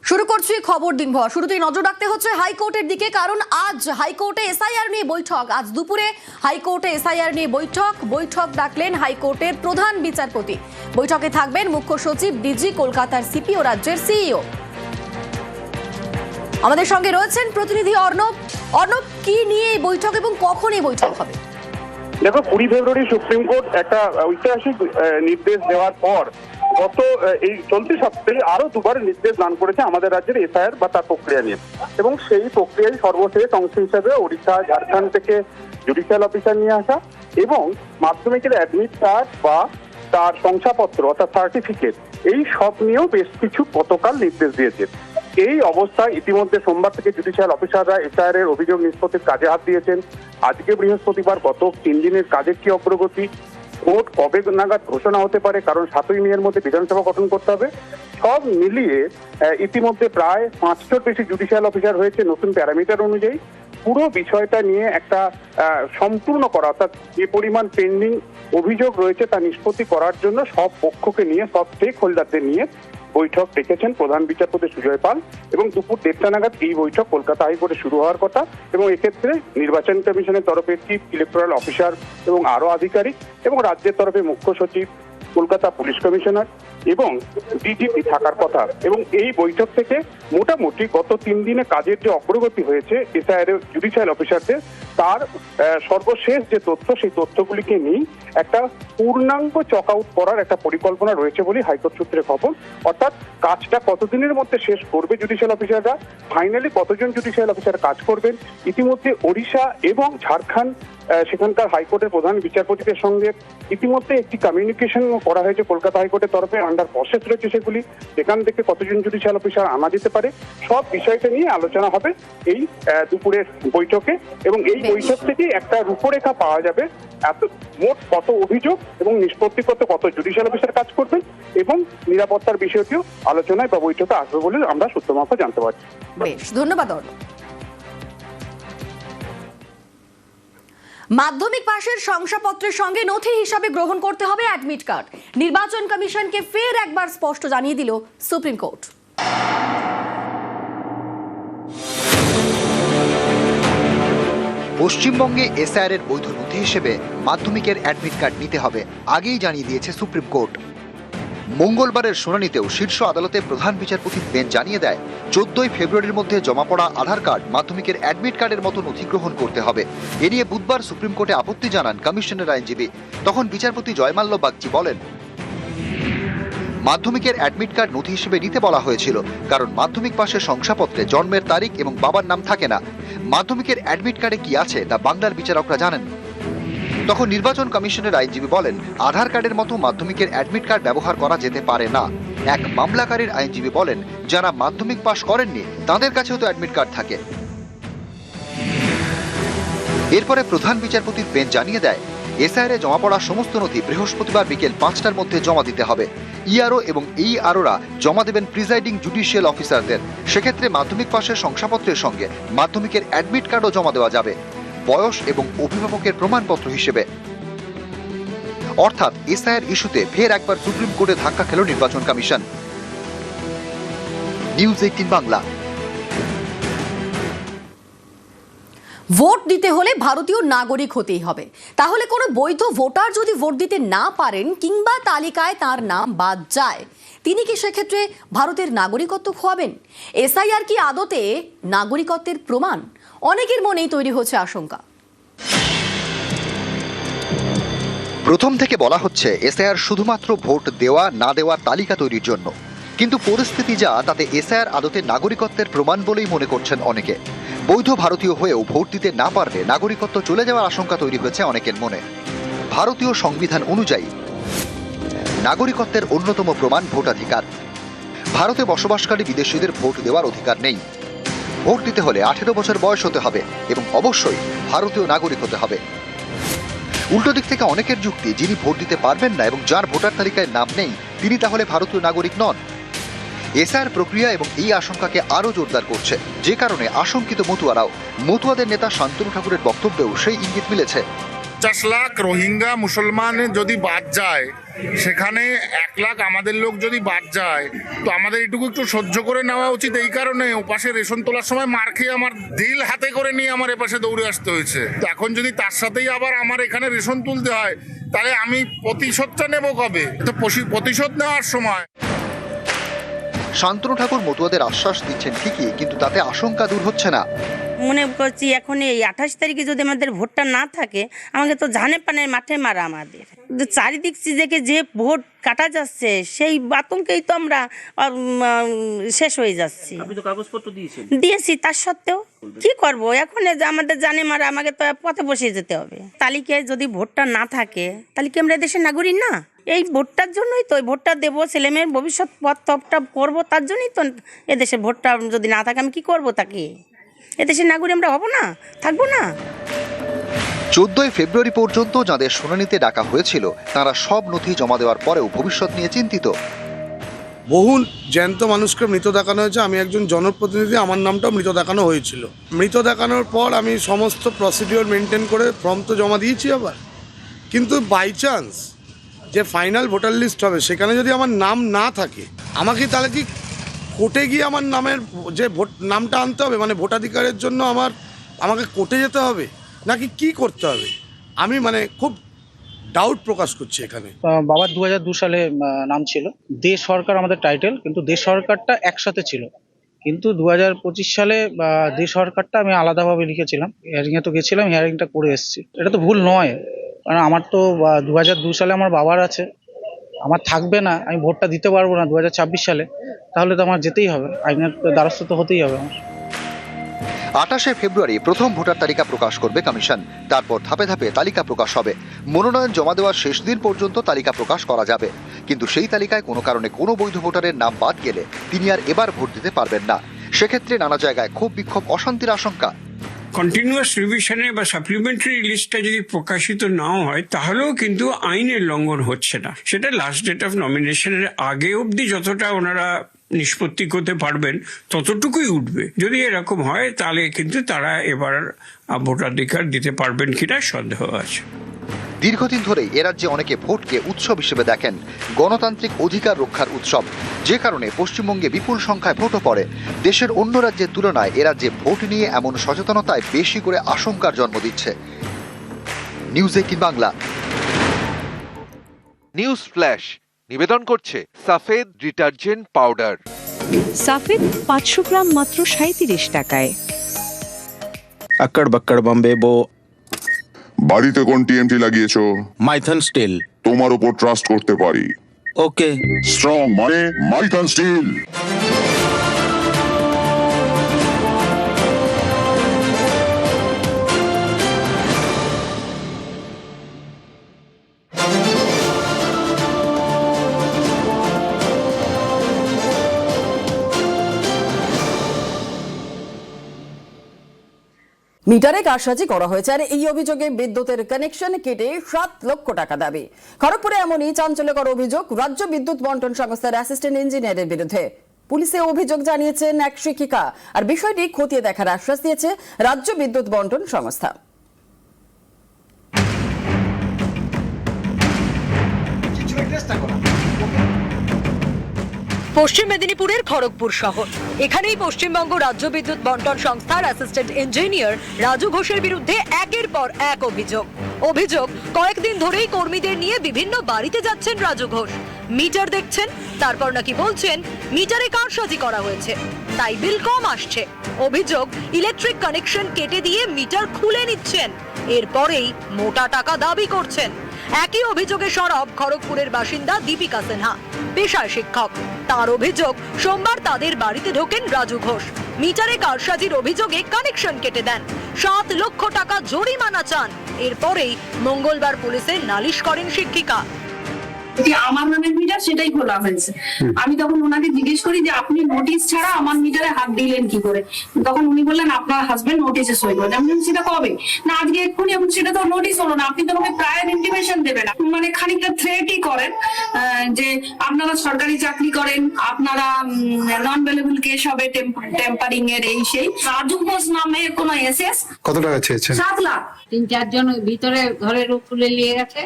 শুরু করছি খবর দিনভর। শুরুতেই নজর রাখতে হচ্ছে হাইকোর্টের দিকে, কারণ আজ হাইকোর্টে এসআইআর নিয়ে বৈঠক। আজ দুপুরে হাইকোর্টে এসআইআর নিয়ে বৈঠক ডাকলেন হাইকোর্টের প্রধান বিচারপতি। বৈঠকে থাকবেন মুখ্য সচিব, ডিজি, কলকাতার সিপি ও রাজ্যের সিইও। আমাদের সঙ্গে রয়েছেন প্রতিনিধি অর্ণব। অর্ণব, কি নিয়ে এই বৈঠক এবং কখন এই বৈঠক হবে? দেখো, 20 ফেব্রুয়ারি সুপ্রিম কোর্ট একটা ঐতিহাসিক নির্দেশ দেওয়ার পর গত এই চলতি সপ্তাহে আরো দুবার নির্দেশ দান করেছে আমাদের রাজ্যের এসআইআর বা তার প্রক্রিয়া নিয়ে, এবং সেই প্রক্রিয়ায় সর্বশেষ অংশ হিসাবে ওড়িশা, ঝাড়খণ্ড থেকে জুডিশিয়াল অফিসার নিয়ে আসা এবং মাধ্যমিকের অ্যাডমিট কার্ড বা তার শংসাপত্র অর্থাৎ সার্টিফিকেট, এই সব নিয়েও বেশ কিছু গতকাল নির্দেশ দিয়েছে। এই অবস্থায় ইতিমধ্যে সোমবার থেকে জুডিশিয়াল অফিসাররা এসআইআর এর অভিযোগ নিষ্পত্তির কাজে হাত দিয়েছেন। আজকে বৃহস্পতিবার, গত 3 দিনের কাজের কি অগ্রগতি, ভোট কবে নাগাদ ঘোষণা হতে পারে, কারণ 7ই মের মধ্যে বিধানসভা গঠন করতে হবে, সব মিলিয়ে ইতিমধ্যে প্রায় 500 বেশি জুডিশিয়াল অফিসার হয়েছে নতুন প্যারামিটার অনুযায়ী। পুরো বিষয়টা নিয়ে একটা সম্পূর্ণ করা, অর্থাৎ যে পরিমাণ পেন্ডিং অভিযোগ রয়েছে তা নিষ্পত্তি করার জন্য সব পক্ষকে নিয়ে, সব স্টেক হোল্ডারদের নিয়ে বৈঠক ডেকেছেন প্রধান বিচারপতি সুজয় পাল, এবং দুপুর 1:30 নাগাদ এই বৈঠক কলকাতা হাইকোর্টে শুরু হওয়ার কথা। এবং এক্ষেত্রে নির্বাচন কমিশনের তরফে চিফ ইলেকটোরাল অফিসার এবং আরো আধিকারিক, এবং রাজ্যের তরফে মুখ্য সচিব, কলকাতা পুলিশ কমিশনার এবং ডিজিপি থাকার কথা। এবং এই বৈঠক থেকে মোটামুটি গত 3 দিনে কাজের যে অগ্রগতি হয়েছে এসআইআর এর জুডিশিয়াল অফিসারদের, তার সর্বশেষ যে তথ্য, সেই তথ্যগুলিকে নিয়ে একটা পূর্ণাঙ্গ চক আউট করার একটা পরিকল্পনা রয়েছে বলে হাইকোর্ট সূত্রে খবর। অর্থাৎ কাজটা কতদিনের মধ্যে শেষ করবে জুডিশিয়াল অফিসাররা, ফাইনালি কতজন জুডিশিয়াল অফিসার কাজ করবেন। ইতিমধ্যে ওড়িশা এবং ঝাড়খণ্ড সেখানকার হাইকোর্টের প্রধান বিচারপতিদের সঙ্গে ইতিমধ্যে একটি কমিউনিকেশন করা হয়েছে কলকাতা হাইকোর্টের তরফে, আন্ডার প্রসেস রয়েছে সেগুলি, সেখান থেকে কতজন জুডিশিয়াল অফিসার আনা যেতে পারে, সব বিষয়টা নিয়ে আলোচনা হবে এই দুপুরের বৈঠকে। এবং এই বৈঠক থেকে একটা রূপরেখা পাওয়া যাবে মোট কত অভিযোগ এবং নিষ্পত্তি করতে কত জুডিশিয়াল অফিসার কাজ করবেন, এবং নিরাপত্তার বিষয়টিও আলোচনায় বা বৈঠকে আসবে বলে আমরা সূত্র মারফত জানতে পারছি। বেশ, ধন্যবাদ অর্ণব। মাধ্যমিক পাশের শংসাপত্রের সঙ্গে নথি হিসাবে গ্রহণ করতে হবে অ্যাডমিট কার্ড। নির্বাচন কমিশনকে ফের একবার স্পষ্ট জানিয়ে দিল সুপ্রিম কোর্ট। পশ্চিমবঙ্গে এসআইআর এর বৈধ নথি হিসেবে মাধ্যমিকের অ্যাডমিট কার্ড নিতে হবে, আগেই জানিয়ে দিয়েছে সুপ্রিম কোর্ট। মঙ্গলবারের শুনানিতেও শীর্ষ আদালতে প্রধান বিচারপতির বেঞ্চ জানিয়ে দেয় 14ই ফেব্রুয়ারির মধ্যে জমা পড়া আধার কার্ড মাধ্যমিকের অ্যাডমিট কার্ডের মতো নথি গ্রহণ করতে হবে। এ নিয়ে বুধবার সুপ্রিম কোর্টে আপত্তি জানান কমিশনের আইনজীবী। তখন বিচারপতি জয়মাল্য বাগচি বলেন, মাধ্যমিকের অ্যাডমিট কার্ড নথি হিসেবে নিতে বলা হয়েছিল কারণ মাধ্যমিক পাশের শংসাপত্রে জন্মের তারিখ এবং বাবার নাম থাকে না। মাধ্যমিকের অ্যাডমিট কার্ডে কি আছে তা বাংলার বিচারকরা জানেন। তখন নির্বাচন কমিশনের আইনজীবী বলেন, আধার কার্ডের মতো মাধ্যমিকের অ্যাডমিট কার্ড ব্যবহার করা যেতে পারে না। এক মামলাকারীর আইনজীবী বলেন, যারা মাধ্যমিক পাশ করেননি তাদের কাছেও তো অ্যাডমিট কার্ড থাকে। এরপরে প্রধান বিচারপতির বেঞ্চ জানিয়ে দেয়, এসআইআর এ জমা পড়া সমস্ত নথি বৃহস্পতিবার বিকেল 5টার মধ্যে জমা দিতে হবে। ইআরও এবং এইআরওরা জমা দেবেন প্রিজাইডিং জুডিশিয়াল অফিসারদের। সেক্ষেত্রে মাধ্যমিক পাশের শংসাপত্রের সঙ্গে মাধ্যমিকের অ্যাডমিট কার্ডও জমা দেওয়া যাবে, বয়স এবং অভিভাবকের প্রমাণপত্র হিসেবে। অর্থাৎ এসআইআর ইস্যুতে ফের একবার সুপ্রিম কোর্টে ধাক্কা খেল নির্বাচন কমিশন। নিউজ 18 বাংলা। ভোট দিতে হলে ভারতীয় নাগরিক হতেই হবে। তাহলে কোনো বৈধ ভোটার যদি ভোট দিতে না পারেন কিংবা তালিকায় তার নাম বাদ যায়, তিনি কি সেক্ষেত্রে ভারতের নাগরিকত্ব খোয়াবেন? এসআইআর কি আদতে নাগরিকত্বের প্রমাণ? অনেকের মনেই তৈরি হচ্ছে আশঙ্কা। প্রথম থেকে বলা হচ্ছে এসআইআর শুধুমাত্র ভোট দেওয়া না দেওয়ার তালিকা তৈরির জন্য, কিন্তু পরিস্থিতি যা তাতে এসআইআর আদতে নাগরিকত্বের প্রমাণ বলেই মনে করছেন অনেকে। বৈধ ভারতীয় হয়েও ভোট দিতে না পারলে নাগরিকত্ব চলে যাওয়ার আশঙ্কা তৈরি হয়েছে অনেকের মনে। ভারতীয় সংবিধান অনুযায়ী নাগরিকত্বের অন্যতম প্রমাণ ভোটাধিকার। ভারতে বসবাসকারী বিদেশিদের ভোট দেওয়ার অধিকার নেই। ভোট দিতে হলে 18 বছর বয়স হতে হবে এবং অবশ্যই ভারতীয় নাগরিক হতে হবে। উল্টো দিক থেকে অনেকের যুক্তি, যিনি ভোট দিতে পারবেন না এবং যার ভোটার তালিকায় নাম নেই তিনি তাহলে ভারতীয় নাগরিক নন। এসআইআর প্রক্রিয়া এবং এই আশঙ্কাকে আরো জোরদার করছে, যে কারণে আশঙ্কিত মতুয়াদের নেতা শান্তনু ঠাকুরের বক্তব্যেও সেই ইঙ্গিত মিলেছে। 50 লাখ রোহিঙ্গা মুসলমান যদি বাদ যায় সেখানে 1 লাখ আমাদের লোক যদি বাদ যায়, তো আমাদের এটুকু একটু সহ্য করে নেওয়া উচিত। এই কারণে ওপাশে রেশন তোলার সময় মার খেয়ে আমার দিল হাতে করে নিয়ে আমার এপাশে দৌড়ে আসতে হয়েছে। তো এখন যদি তার সাথেই আবার আমার এখানে রেশন তুলতে হয়, তাহলে আমি প্রতিশোধটা নেব কবে? তো প্রতিশোধ নেওয়ার সময়। শান্তনু ঠাকুর মতুয়াদের আশ্বাস দিচ্ছেন ঠিকই, কিন্তু তাতে আশঙ্কা দূর হচ্ছে না। মনে করছি এখন এই 28 তারিখে যদি আমাদের ভোটটা না থাকে, আমাকে তো ঝানে পানে মাঠে মারা আমাদের। চারিদিক থেকে যে ভোট কাটা যাচ্ছে সেই আতঙ্কেই তো আমরা শেষ হয়ে যাচ্ছি। আপনি তো কাগজপত্র দিয়েছি, তার সত্ত্বেও কি করব? এখন আমাদের জানে মারা, আমাকে তো পথে বসিয়ে যেতে হবে। তালিকায় যদি ভোটটা না থাকে, তাহলে কি আমরা দেশের নাগরিক না? এই ভোটটার জন্যই তো, ভোটটা দেবো, ছেলেমেয়ের ভবিষ্যৎ পথটা করবো, তার জন্যই তো এদেশের ভোটটা যদি না থাকে আমি কি করব? তাকে এদেশের নাগরিক আমরা হব না, থাকবো না। 14 ফেব্রুয়ারি পর্যন্ত যাদের শুনানিতে ডাকা হয়েছিল তারা সব নথি জমা দেওয়ার পরেও ভবিষ্যৎ নিয়ে চিন্তিত। বহু জ্যান্ত মানুষকে মৃত দেখানো হয়েছে। আমি একজন জনপ্রতিনিধি, আমার নামটাও মৃত দেখানো হয়েছিল। মৃত দেখানোর পর আমি সমস্ত প্রসিডিওর মেনটেন করে ফর্ম তো জমা দিয়েছি আবার, কিন্তু বাই চান্স যে ফাইনাল ভোটার লিস্ট হবে সেখানে যদি আমার নাম না থাকে, আমাকে তাহলে কি কোর্টে গিয়ে আমার নামের যে নামটা আনতে হবে, মানে ভোটাধিকারের জন্য আমাকে কোর্টে যেতে হবে নাকি কি করতে হবে? আমি খুব ডাউট প্রকাশ করছি এখানে। বাবার 2002 সালে নাম ছিল, দেশ সরকার আমাদের টাইটেল, কিন্তু দেশ সরকারটা একসাথে ছিল। কিন্তু 2025 সালে দেশ সরকারটা আমি আলাদাভাবে লিখেছিলাম। হিয়ারিংয়ে তো গেছিলাম, হিয়ারিংটা করে এসেছি। এটা তো ভুল নয়, কারণ আমার তো 2002 সালে আমার বাবার আছে, আমার থাকবে না, আমি ভোটটা দিতে পারবো না 2026 সালে, তাহলে তো আমার যেতেই হবে, আইনের দ্বারস্থ তো হতেই হবে আমার। 28 ফেব্রুয়ারি প্রথম ভোটার তালিকা প্রকাশ করবে কমিশন, তারপর ধাপে ধাপে তালিকা প্রকাশ হবে। মনোনয়ন জমা দেওয়ার শেষ দিন পর্যন্ত তালিকা প্রকাশ করা যাবে, কিন্তু সেই তালিকায় কোনো কারণে কোনো বৈধ ভোটারের নাম বাদ গেলে তিনি আর এবার ভোট দিতে পারবেন না। সেক্ষেত্রে নানা জায়গায় ক্ষোভ বিক্ষোভ, অশান্তির আশঙ্কা। কন্টিনিউয়াস রিভিশনে বা সাপ্লিমেন্টারি লিস্টটা যদি প্রকাশিত নাও হয়, তাহলেও কিন্তু আইনের লঙ্ঘন হচ্ছে না। সেটা লাস্ট ডেট অফ নমিনেশনের আগে অবধি যতটা ওনারা নিষ্পত্তি করতে পারবেন ততটুকুই উঠবে। যদি এরকম হয় তাহলে কিন্তু তারা এবার ভোটাধিকার দিতে পারবেন কিনা সন্দেহ আছে। দীর্ঘদিন ধরেই এ রাজ্যে অনেকে ভোটকে উৎসব হিসেবে দেখেন, গণতান্ত্রিক অধিকার রক্ষার উৎসব, যে কারণে পশ্চিমবঙ্গে বিপুল সংখ্যায় ভোটও পড়ে। দেশের অন্য রাজ্যের তুলনায় এ রাজ্যে ভোট নিয়ে এমন সচেতনতায় বেশি করে আশঙ্কার জন্ম দিচ্ছে। নিউজ 18 বাংলা। নিউজ ফ্ল্যাশ নিবেদন করছে সাফেদ ডিটারজেন্ট পাউডার। সাফেদ 500 গ্রাম মাত্র 37 টাকায়। আকড় বাক্কড় বম্বে বো। বাড়িতে কোন টিএমটি লাগিয়েছো? মাইথন স্টিল। তোমার উপর ট্রাস্ট করতে পারি। ওকে। স্ট্রং মানে মাইথন স্টিল। মিটারে কারসাজি করা হয়েছে, আর এই অভিযোগে বিদ্যুতের কানেকশন কেটে 7 লক্ষ টাকা দাবি। খড়গপুরে এমনই চাঞ্চল্যকর অভিযোগ রাজ্য বিদ্যুৎ বন্টন সংস্থার অ্যাসিস্ট্যান্ট ইঞ্জিনিয়ারের বিরুদ্ধে। পুলিশে অভিযোগ জানিয়েছেন এক শিক্ষিকা, আর বিষয়টি খতিয়ে দেখার আশ্বাস দিয়েছে রাজ্য বিদ্যুৎ বন্টন সংস্থা। পশ্চিম মেদিনীপুরের খড়গপুর শহর, এখানেই পশ্চিমবঙ্গ রাজ্য বিদ্যুৎ বন্টন সংস্থার অ্যাসিস্ট্যান্ট ইঞ্জিনিয়ার রাজু ঘোষের বিরুদ্ধে একের পর এক অভিযোগ কয়েকদিন ধরেই কর্মীদের নিয়ে বিভিন্ন বাড়িতে যাচ্ছেন রাজু ঘোষ, মিটার দেখছেন, তারপর নাকি বলছেন মিটারে কারসাজি করা হয়েছে, তাই বিল কম আসছে। অভিযোগ ইলেকট্রিক কানেকশন কেটে দিয়ে মিটার খুলে নিচ্ছেন, এরপরেই মোটা টাকা দাবি করছেন। একই অভিযোগে সরব খড়গপুরের বাসিন্দা দীপিকা সিনহা, পেশায় শিক্ষক। তার অভিযোগ সোমবার তাদের বাড়িতে ঢোকেন রাজু ঘোষ, মিটারে কারসাজির অভিযোগে কানেকশন কেটে দেন, 7 লক্ষ টাকা জরিমানা চান। এরপরেই মঙ্গলবার পুলিশে নালিশ করেন শিক্ষিকা। আমার নামের মিটার সেটাই খোলা হয়েছে। আমি তখন ওনাকে জিজ্ঞেস করি যে আপনি নোটিশ ছাড়া আমার মিটারে হাত দিলেন কি করে? তখন উনি বললেন আপনার হাজবেন্ড নোটিশে সই করে। আমি সেটা কবে? না আজকে এক্ষুনি। এখন সেটা তো নোটিশ হলো না, আপনি তো আমাকে প্রায়র ইন্টিমেশন দেবেন। খানিকটা থ্রেটই করেন যে আপনারা সরকারি চাকরি করেন, আপনারা নন ভ্যালুয়েবল কেস হবে, টেম্পারিং এর এই সেই। রাজু ঘোষ নামে কোনো এসএস। কত টাকা চেয়েছেন? 7 লাখ। 3-4 জন ভিতরে ঘরের খুলে নিয়ে গেছে।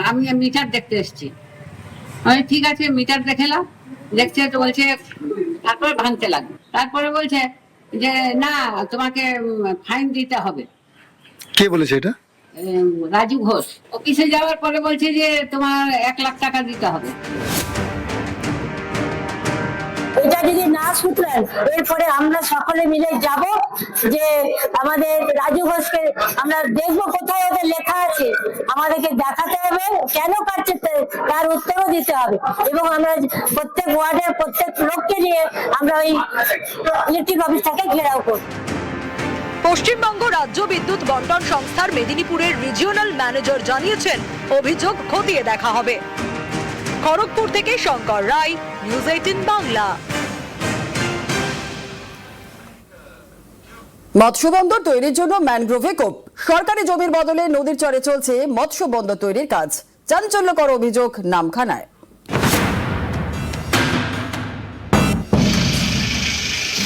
আমি মিটার দেখতে এসেছি, আমি ঠিক আছে মিটার দেখালাম, দেখছে তো বলছে, তারপরে ভাঙতে লাগবে। তারপরে বলছে যে না তোমাকে ফাইন দিতে হবে। কে বলেছে এটা? রাজু ঘোষ। অফিসে যাওয়ার পরে বলছে যে তোমার 1 লাখ টাকা দিতে হবে। এটা যদি না শুধরান, এরপরে আমরা সকলে মিলে যাব, যে আমাদের রাজু ঘোষকে আমরা দেখবো কোথায় ওদের লেখা আছে, আমাদেরকে দেখাতে হবে, কেন কাটছে তার উত্তরও দিতে হবে, এবং আমরা প্রত্যেক ওয়ার্ডের প্রত্যেক লোককে নিয়ে আমরা ওই ইলেকট্রিক অফিসটাকে ঘেরাও করব। পশ্চিমবঙ্গ রাজ্য বিদ্যুৎ বন্টন সংস্থার মেদিনীপুরের রিজিওনাল ম্যানেজার জানিয়েছেন অভিযোগ খতিয়ে দেখা হবে। খড়গপুর থেকে শঙ্কর রায়, নিউজ 18 বাংলা। মৎস্য বন্দর তৈরির জন্য ম্যানগ্রোভে কোপ, সরকারি জমির বদলে নদীর চরে চলছে মৎস্য বন্দর তৈরির কাজ। চাঞ্চল্যকর অভিযোগ নামখানায়।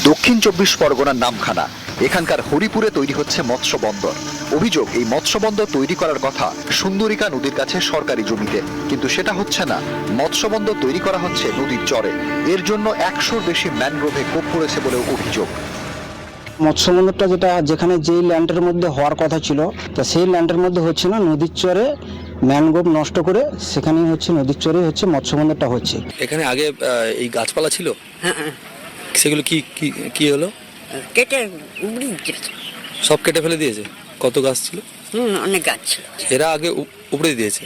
দক্ষিণ 24 পরগনার নামখানা, এখানকার হরিপুরে তৈরি হচ্ছে মৎস্য বন্দর। অভিযোগ, এই মৎস্য বন্দর তৈরি করার কথা সুন্দরিকা নদীর কাছে সরকারি জমিতে, কিন্তু সেটা হচ্ছে না। মৎস্য বন্দর তৈরি করা হচ্ছে নদীর চরে। এর জন্য 100-র বেশি ম্যানগ্রোভে কোপ পড়েছে বলেও অভিযোগ। মৎস্য বন্দরটা যেখানে যেই ল্যান্ডের মধ্যে হওয়ার কথা ছিল, তা সেই ল্যান্ডের মধ্যে হচ্ছে না, নদীর চরে ম্যানগ্রোভ নষ্ট করে সেখানেই হচ্ছে নদীর চরে হচ্ছে মৎস্য বন্দরটা হচ্ছে। এখানে আগে এই গাছপালা ছিল, সেগুলো কি কি কি হলো? কেটে সব কেটে ফেলে দিয়েছে। কত গাছ ছিল? অনেক গাছ ছিল, এরা আগে উপড়ে দিয়েছে,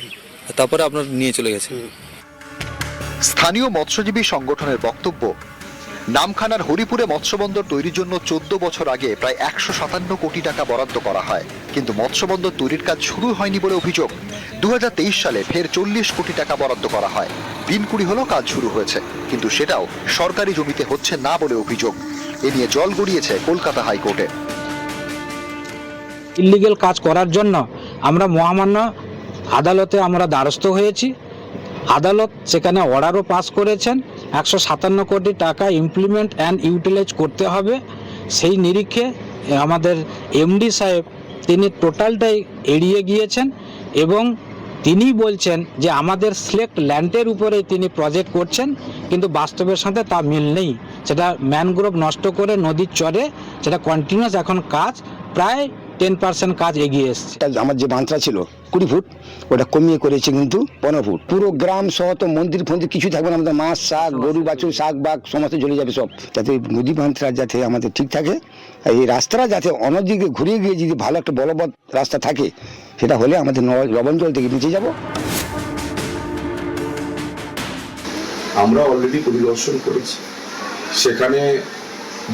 তারপরে আপনার নিয়ে চলে গেছে। স্থানীয় মৎস্যজীবী সংগঠনের বক্তব্য, নামখানার হরিপুরে মৎস্যবন্দর তৈরির জন্য 14 বছর আগে প্রায় 157 কোটি টাকা বরাদ্দ করা হয়, কিন্তু মৎস্যবন্দর তৈরির কাজ শুরু হয়নি বলে অভিযোগ। 2023 সালে ফের 40 কোটি টাকা বরাদ্দ করা হয়। 3 কুড়ি হলো কাজ শুরু হয়েছে, কিন্তু সেটাও সরকারি জমিতে হচ্ছে না বলে অভিযোগ। এ নিয়ে জল গড়িয়েছে কলকাতা হাইকোর্টে। ইল্লিগেল কাজ করার জন্য আমরা মহামান্য আদালতে আমরা দ্বারস্থ হয়েছি। আদালত সেখানে অর্ডারও পাস করেছেন, 157 কোটি টাকা ইমপ্লিমেন্ট অ্যান্ড ইউটিলাইজ করতে হবে। সেই নিরিখে আমাদের এমডি সাহেব তিনি টোটালটাই এড়িয়ে গিয়েছেন এবং তিনি বলছেন যে আমাদের সিলেক্ট ল্যান্ডের উপরে তিনি প্রজেক্ট করছেন, কিন্তু বাস্তবের সাথে তা মিল নেই। সেটা ম্যানগ্রোভ নষ্ট করে নদীর চরে সেটা কন্টিনিউয়াস এখন কাজ, প্রায় 10% কাজ এগিয়ে এসছে। আমার যে বাঁধটা ছিল 20 ফুট, ওটা কমিয়ে করেছে কিন্তু 15 ফুট। পুরো গ্রাম সহ তো মন্দির ফন্দির কিছু থাকবে না, আমাদের মাছ শাক গরু বাছুর শাক বাগ সমস্ত জ্বলে যাবে সব। যাতে নদী বাঁধটা যাতে আমাদের ঠিক থাকে, এই রাস্তাটা যাতে অন্যদিকে ঘুরিয়ে গিয়ে যদি ভালো একটা বলবৎ রাস্তা থাকে, সেটা হলে আমাদের লবণজল থেকে বেঁচে যাব। আমরা অলরেডি পরিদর্শন করেছি, সেখানে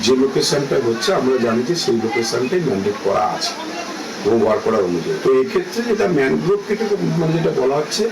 যে লোকেশনটা হচ্ছে আমরা জানি যে সেই লোকেশনটাই ম্যান্ডেট করা আছে এবং ওয়ার্ক করার অনুযায়ী। তো এক্ষেত্রে যেটা ম্যানগ্রোভ কেটে যেটা বলা হচ্ছে